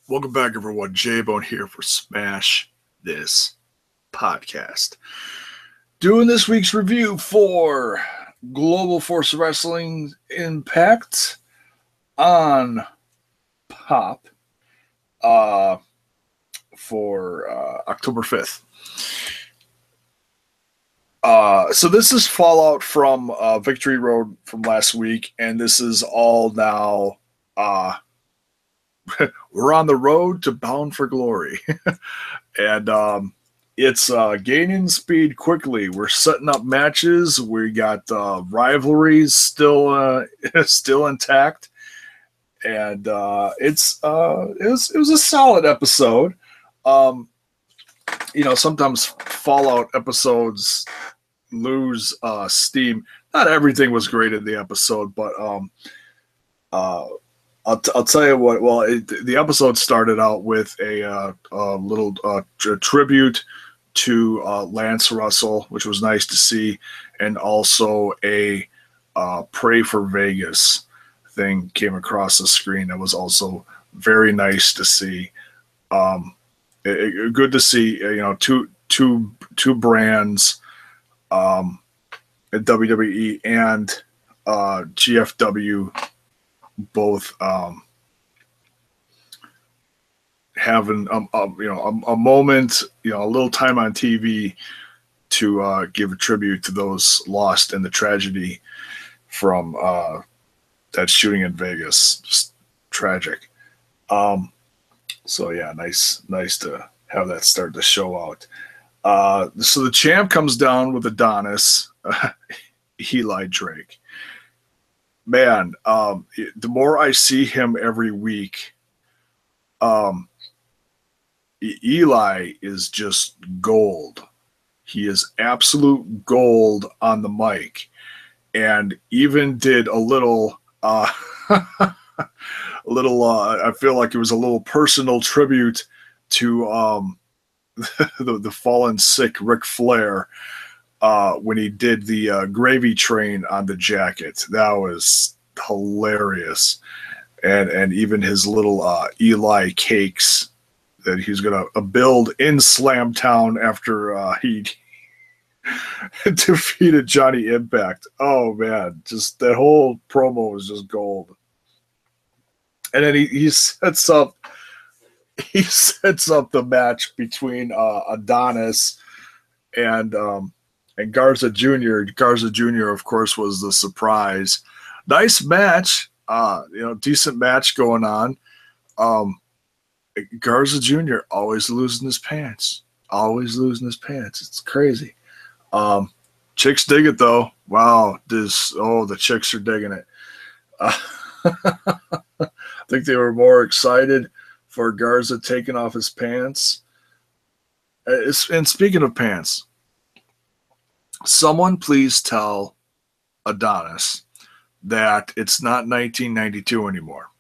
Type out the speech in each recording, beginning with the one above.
Welcome back, everyone. J-Bone here for Smash This Podcast. Doing this week's review for Global Force Wrestling Impact on Pop for October 5th. So this is Fallout from Victory Road from last week, and this is all now we're on the road to Bound for Glory. And it's gaining speed quickly. We're setting up matches. We got rivalries still intact. And it was a solid episode. Sometimes Fallout episodes lose steam. Not everything was great in the episode, but I'll tell you what. Well, the episode started out with a little tribute to Lance Russell, which was nice to see, and also a Pray for Vegas thing came across the screen. That was also very nice to see. Good to see. Two brands, at WWE and GFW. Both having a moment, a little time on TV to give a tribute to those lost in the tragedy from that shooting in Vegas. Just tragic. So yeah, nice to have that start to show out. So the champ comes down with Adonis, Eli Drake. Man, the more I see him every week, Eli is just gold. He is absolute gold on the mic, and even did a little, I feel like it was a little personal tribute to the fallen sick Ric Flair. When he did the gravy train on the jacket. That was hilarious. And even his little Eli cakes that he's going to build in Slamtown after he defeated Johnny Impact. Oh, man. Just that whole promo was just gold. And then he sets up the match between Adonis and Garza Jr. Garza Jr., of course, was the surprise. Nice match, decent match going on. Garza Jr. always losing his pants. It's crazy. Chicks dig it, though. Wow. The chicks are digging it. I think they were more excited for Garza taking off his pants. And speaking of pants, someone please tell Adonis that it's not 1992 anymore,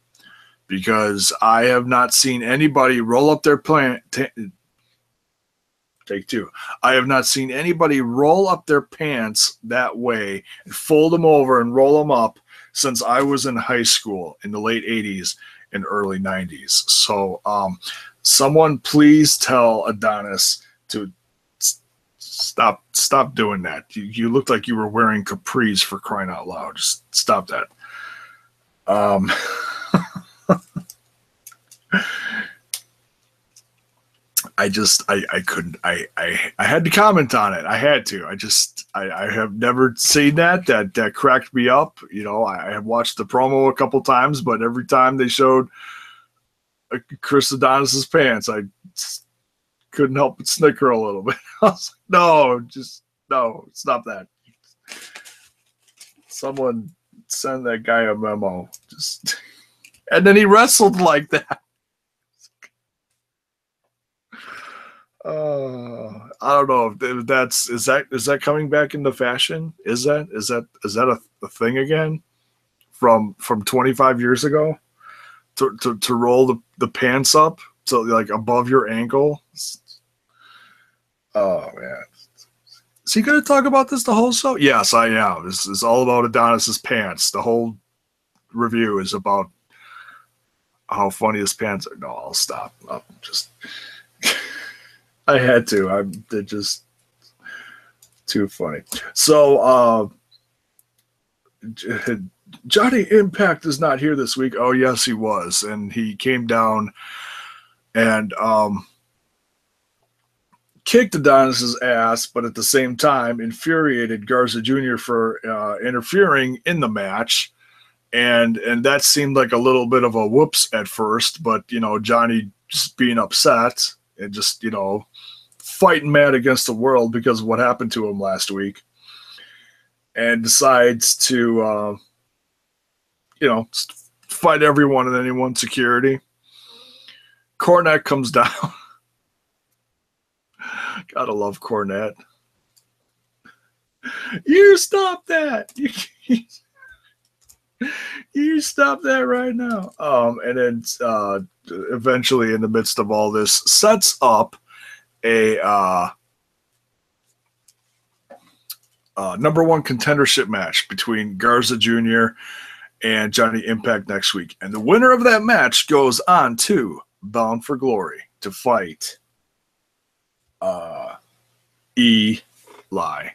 because I have not seen anybody roll up their Take two. I have not seen anybody roll up their pants that way and fold them over and roll them up since I was in high school in the late 80s and early 90s. So someone please tell Adonis to Stop doing that. You looked like you were wearing capris, for crying out loud. Just stop that. I couldn't. I had to comment on it. I had to. I have never seen that cracked me up. I have watched the promo a couple times, but every time they showed Chris Adonis's pants, I couldn't help but snicker a little bit. I was like, no, stop that. Someone send that guy a memo. And then he wrestled like that. I don't know if is that coming back into fashion? Is that a thing again from 25 years ago to roll the pants up so like above your ankle? Oh man, is he going to talk about this the whole show? Yes, I am. This is all about Adonis's pants. The whole review is about how funny his pants are. No, I'll stop. I'll just I had to. They're just too funny. So Johnny Impact is not here this week. Oh yes, he was, and he came down and kicked Adonis's ass, but at the same time infuriated Garza Jr. for interfering in the match. And that seemed like a little bit of a whoops at first, but Johnny just being upset and just fighting mad against the world because of what happened to him last week, and decides to fight everyone and anyone's security. Cornette comes down. Gotta love Cornette. You stop that. You stop that right now. And then eventually, in the midst of all this, sets up a number one contendership match between Garza Jr. and Johnny Impact next week. And the winner of that match goes on to Bound for Glory to fight Eli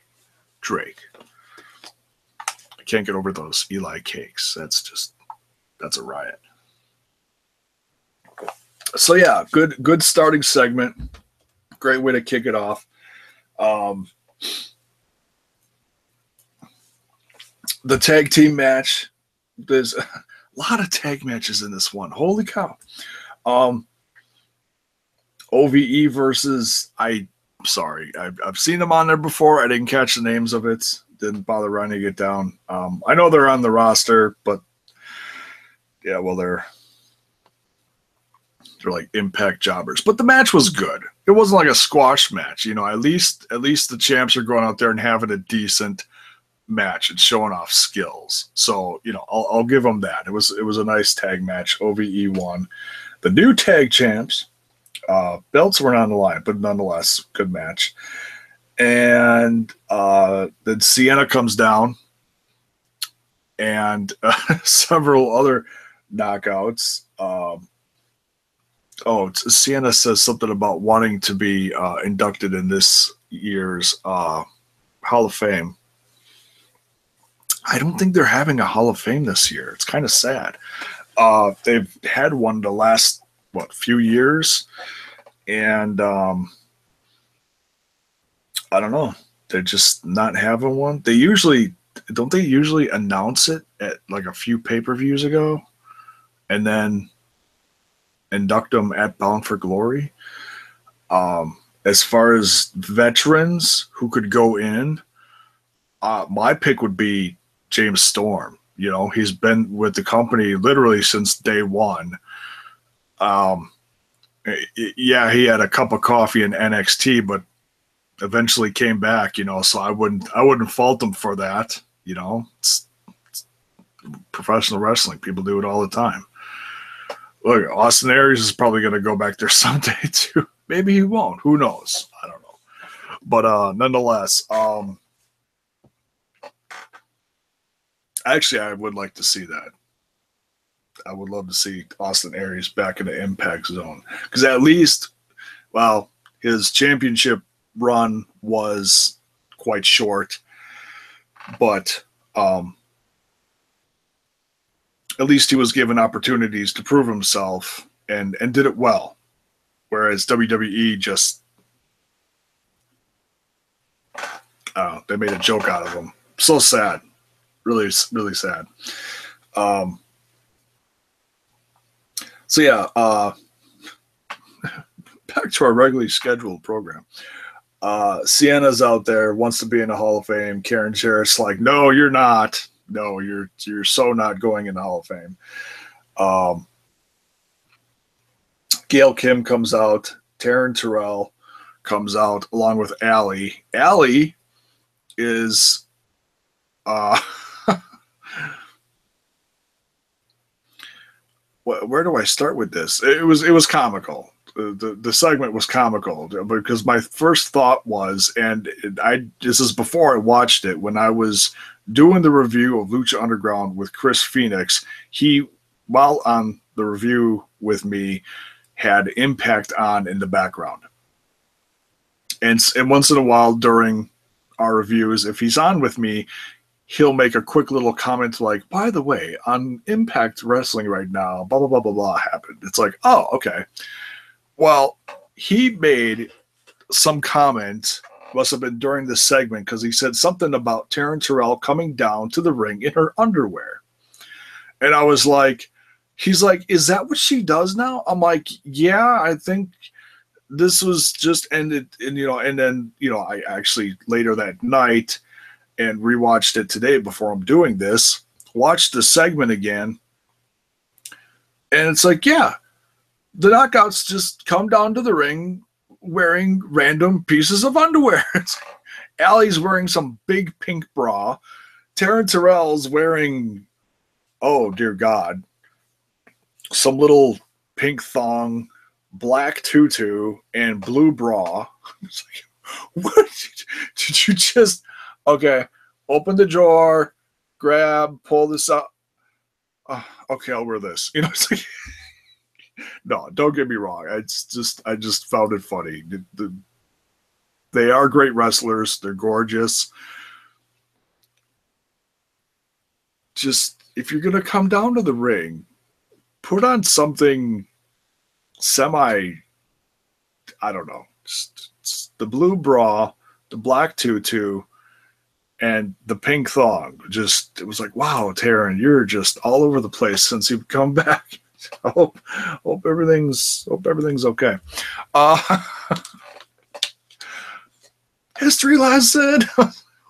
Drake. I can't get over those Eli cakes. That's a riot. So yeah, good starting segment. Great way to kick it off. The tag team match. There's a lot of tag matches in this one. Holy cow. OVE versus I've seen them on there before. I didn't catch the names of it. Didn't bother writing it down. I know they're on the roster, but yeah, well, they're like Impact jobbers. But the match was good. It wasn't like a squash match. At least the champs are going out there and having a decent match and showing off skills. So I'll give them that. It was a nice tag match. OVE won. The new tag champs. Belts were not on the line, but nonetheless, good match. And then Sienna comes down, and several other knockouts. Sienna says something about wanting to be inducted in this year's Hall of Fame. I don't think they're having a Hall of Fame this year. It's kind of sad. They've had one the last, few years, and I don't know. They're just not having one. They usually announce it at like a few pay-per-views ago, and then induct them at Bound for Glory. As far as veterans who could go in, my pick would be James Storm. He's been with the company literally since day one. Yeah, he had a cup of coffee in NXT, but eventually came back, so I wouldn't fault him for that. It's professional wrestling. People do it all the time. Look, Austin Aries is probably going to go back there someday too. Maybe he won't. Who knows? I don't know. But nonetheless, actually, I would like to see that. I would love to see Austin Aries back in the Impact Zone, because at least, his championship run was quite short, but at least he was given opportunities to prove himself and did it well, whereas WWE just they made a joke out of him. So sad, really, really sad. So yeah, back to our regularly scheduled program. Sienna's out there, wants to be in the Hall of Fame. Karen Jarrett's like, no, you're not. No, you're so not going in the Hall of Fame. Gail Kim comes out. Taryn Terrell comes out along with Allie. Allie is where do I start with this? It was comical. The segment was comical because my first thought was, and this is before I watched it, when I was doing the review of Lucha Underground with Chris Phoenix, while on the review with me had Impact on in the background. And once in a while during our reviews, if he's on with me, he'll make a quick little comment like, by the way, on Impact Wrestling right now, blah, blah, blah, blah, blah happened. It's like, oh, okay. Well, he made some comment, must have been during the segment, because he said something about Taryn Terrell coming down to the ring in her underwear. And I was like, he's like, is that what she does now? I'm like, yeah, I think this was just ended. And, and then, I actually later that night and rewatched it today before I'm doing this, watched the segment again. And it's like, yeah, the knockouts just come down to the ring wearing random pieces of underwear. Allie's wearing some big pink bra. Taryn Terrell's wearing, oh dear God, some little pink thong, black tutu, and blue bra. It's like, what? Did you just, okay, open the drawer, grab, pull this up. Okay, I'll wear this. It's like, no, don't get me wrong. I just found it funny. They are great wrestlers. They're gorgeous. Just, if you're going to come down to the ring, put on something I don't know, just the blue bra, the black tutu, and the pink thong. Just, it was like, wow, Taryn, you're just all over the place since you've come back. I hope everything's okay. History lesson.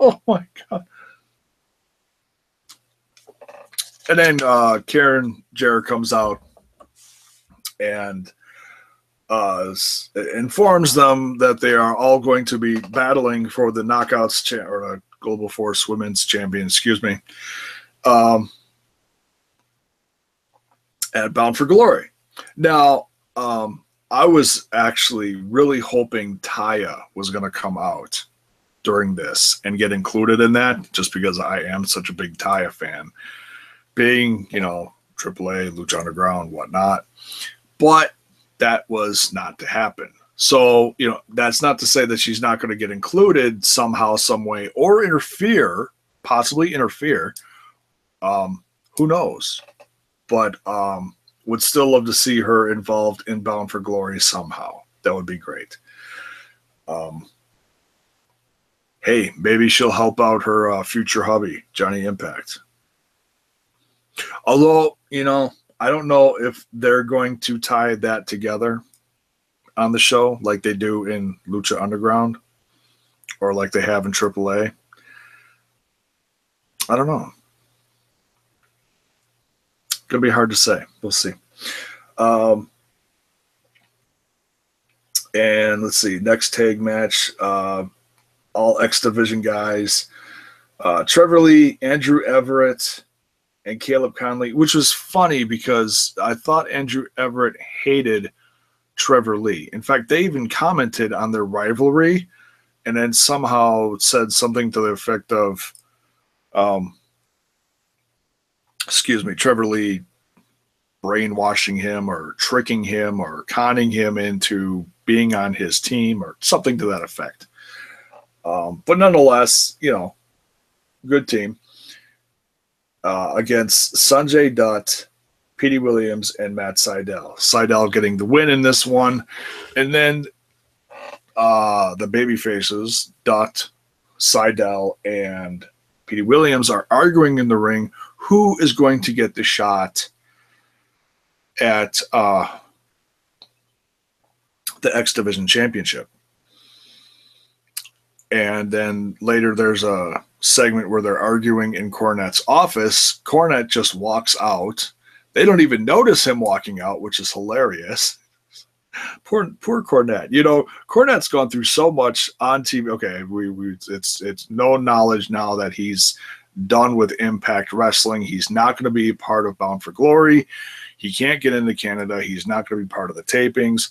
Oh my God. And then Karen Jarrett comes out and informs them that they are all going to be battling for the Knockouts or the Global Force Women's Champion, at Bound for Glory. Now, I was actually really hoping Taya was going to come out during this and get included in that, just because I am such a big Taya fan, being, AAA, Lucha Underground, whatnot. But that was not to happen. So, that's not to say that she's not going to get included somehow, some way, or possibly interfere. Who knows? But would still love to see her involved in Bound for Glory somehow. That would be great. Hey, maybe she'll help out her future hubby, Johnny Impact. Although, I don't know if they're going to tie that together on the show like they do in Lucha Underground or like they have in AAA. I don't know. Gonna be hard to say. We'll see. And let's see. Next tag match. All X Division guys. Trevor Lee, Andrew Everett, and Caleb Conley, which was funny because I thought Andrew Everett hated Trevor Lee. In fact, they even commented on their rivalry and then somehow said something to the effect of, Trevor Lee brainwashing him or tricking him or conning him into being on his team or something to that effect. But nonetheless, good team against Sanjay Dutt, Petey Williams, and Matt Sydal. Sydal getting the win in this one. And then the babyfaces, Dutt, Sydal, and Petey Williams are arguing in the ring who is going to get the shot at the X Division Championship. And then later there's a segment where they're arguing in Cornette's office. Cornette just walks out. They don't even notice him walking out, which is hilarious. Poor Cornette. Cornette's gone through so much on TV. Okay, it's known knowledge now that he's done with Impact Wrestling. He's not going to be part of Bound for Glory. He can't get into Canada. He's not going to be part of the tapings.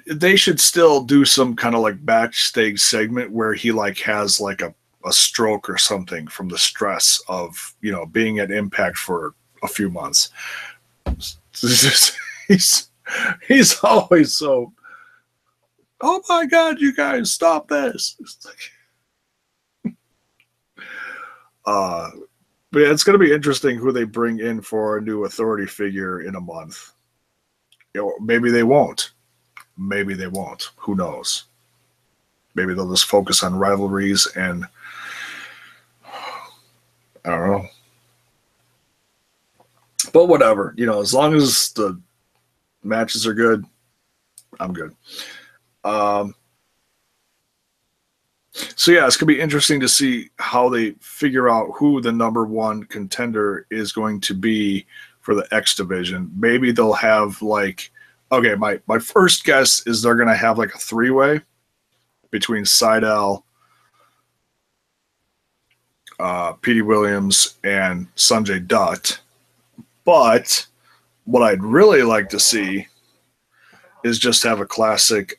They should still do some kind of like backstage segment where he has a stroke or something from the stress of, being at Impact for a few months. He's always so, oh my God, you guys, stop this. It's like, but yeah, it's going to be interesting who they bring in for a new authority figure in a month. Maybe they won't. Maybe they won't. Who knows? Maybe they'll just focus on rivalries and I don't know. But whatever, as long as the matches are good, I'm good. So yeah, it's gonna be interesting to see how they figure out who the number one contender is going to be for the X division. Maybe they'll have okay, my first guess is they're gonna have like a three-way between Seidel, Petey Williams, and Sanjay Dutt. But what I'd really like to see is just have a classic,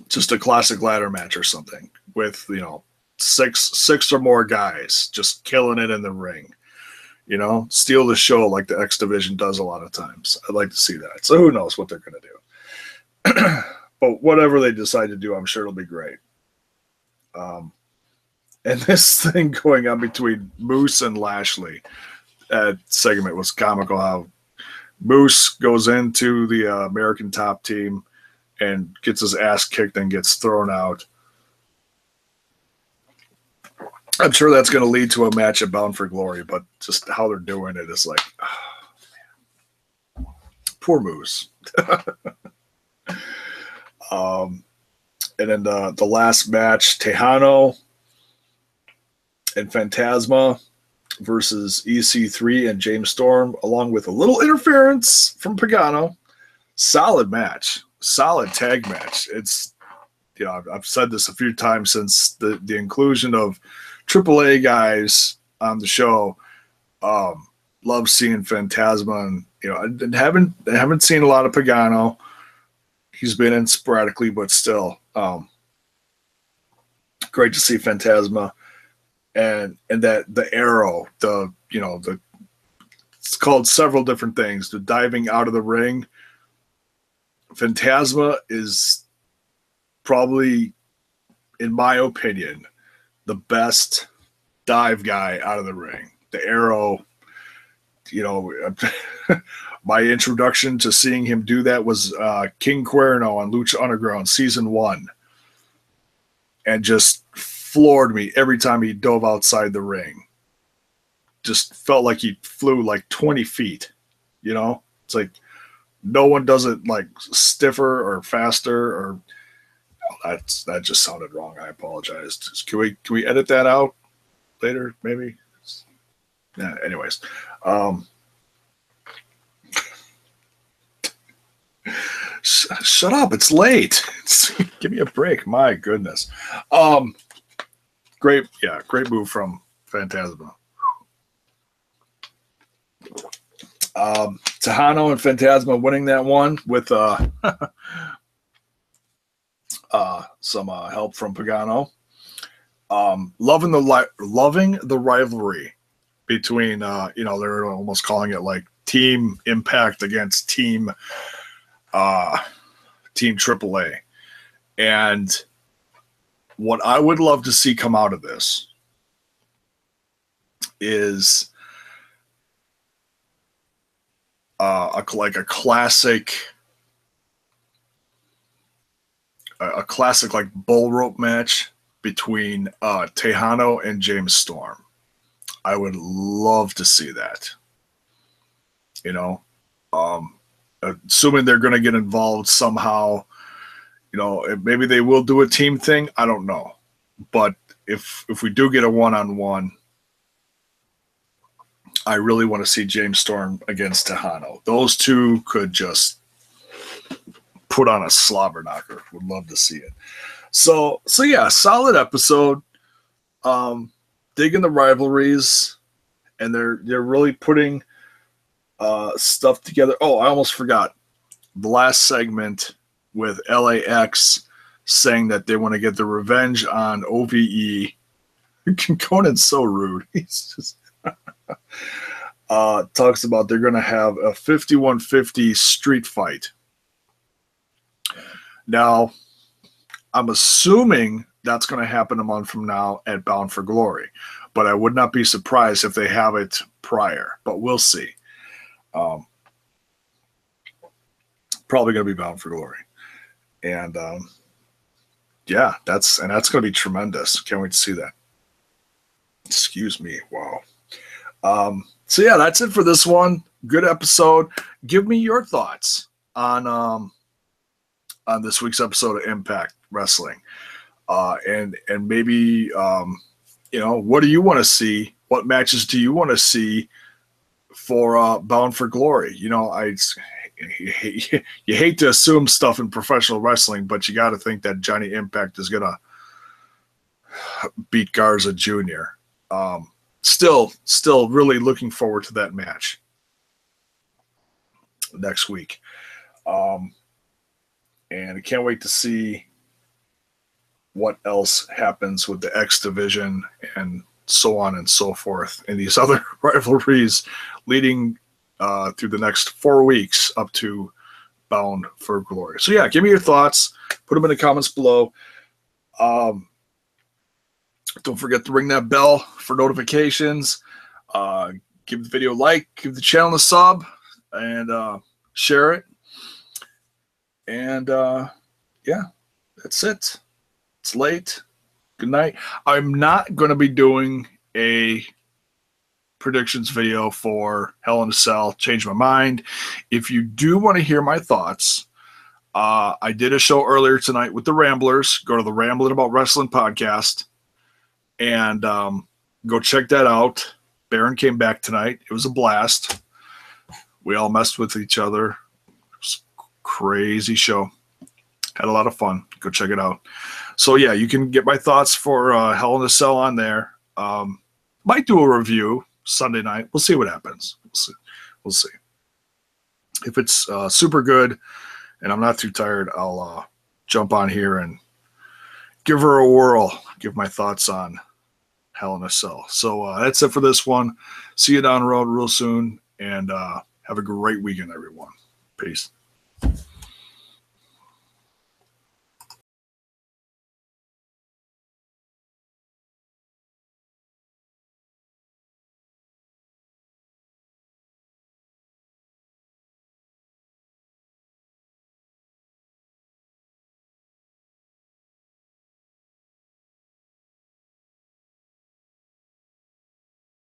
just a classic ladder match or something with, six or more guys just killing it in the ring. Steal the show like the X Division does a lot of times. I'd like to see that. So who knows what they're going to do. But whatever they decide to do, I'm sure it'll be great. And this thing going on between Moose and Lashley, that segment was comical. How Moose goes into the American Top Team and gets his ass kicked and gets thrown out. I'm sure that's going to lead to a match at Bound for Glory, but just how they're doing it is like, oh, man. Poor Moose. And then the last match, Tejano and Phantasma versus EC3 and James Storm, along with a little interference from Pagano. Solid match. Solid tag match. It's, I've said this a few times since the inclusion of AAA guys on the show. Love seeing Phantasma, and I haven't seen a lot of Pagano. He's been in sporadically, but still, great to see Phantasma. And that the arrow, it's called several different things. The diving out of the ring. Phantasma is probably, in my opinion, the best dive guy out of the ring. The arrow, my introduction to seeing him do that was King Cuerno on Lucha Underground Season 1. And just floored me every time he dove outside the ring. Just felt like he flew like 20 feet. It's like no one does it like stiffer or faster or that just sounded wrong. I apologize. Can we edit that out later? Maybe. Yeah. Anyways, shut up. It's late. Give me a break. My goodness. Great move from Phantasma. Tejano and Phantasma winning that one with some help from Pagano. Loving the rivalry between they're almost calling it like Team Impact against Team AAA. And what I would love to see come out of this is a classic like bull rope match between Tejano and James Storm. I would love to see that. Assuming they're going to get involved somehow. Maybe they will do a team thing. I don't know. But if we do get a one-on-one, I really want to see James Storm against Tejano. Those two could just put on a slobber knocker. Would love to see it. So yeah, solid episode. Digging the rivalries, and they're really putting stuff together. Oh, I almost forgot. The last segment with LAX saying that they want to get the revenge on OVE. Conan's so rude. He's just talks about they're going to have a 5150 street fight. Now, I'm assuming that's going to happen a month from now at Bound for Glory, but I would not be surprised if they have it prior, but we'll see. Probably going to be Bound for Glory. And yeah, that's going to be tremendous. Can't wait to see that. Excuse me. Wow. So yeah, that's it for this one. Good episode. Give me your thoughts on this week's episode of Impact Wrestling, and maybe what do you want to see? What matches do you want to see for Bound for Glory? You hate to assume stuff in professional wrestling, but you got to think that Johnny Impact is gonna beat Garza Jr. Still really looking forward to that match next week. And I can't wait to see what else happens with the X Division and so on and so forth in these other rivalries leading through the next 4 weeks up to Bound for Glory. So yeah, give me your thoughts. Put them in the comments below. Don't forget to ring that bell for notifications. Give the video a like, give the channel a sub, and share it. And yeah, that's it. It's late. Good night. I'm not going to be doing a predictions video for Hell in a Cell. Change my mind. If you do want to hear my thoughts, I did a show earlier tonight with the Ramblers. Go to the Rambling About Wrestling podcast and go check that out. Baron came back tonight. It was a blast. We all messed with each other. It was a crazy show. Had a lot of fun. Go check it out. So yeah, you can get my thoughts for Hell in a Cell on there. Might do a review Sunday night. We'll see what happens. We'll see. If it's super good and I'm not too tired, I'll jump on here and give her a whirl. Give my thoughts on Hell in a Cell. So that's it for this one. See you down the road real soon, and have a great weekend, everyone. Peace.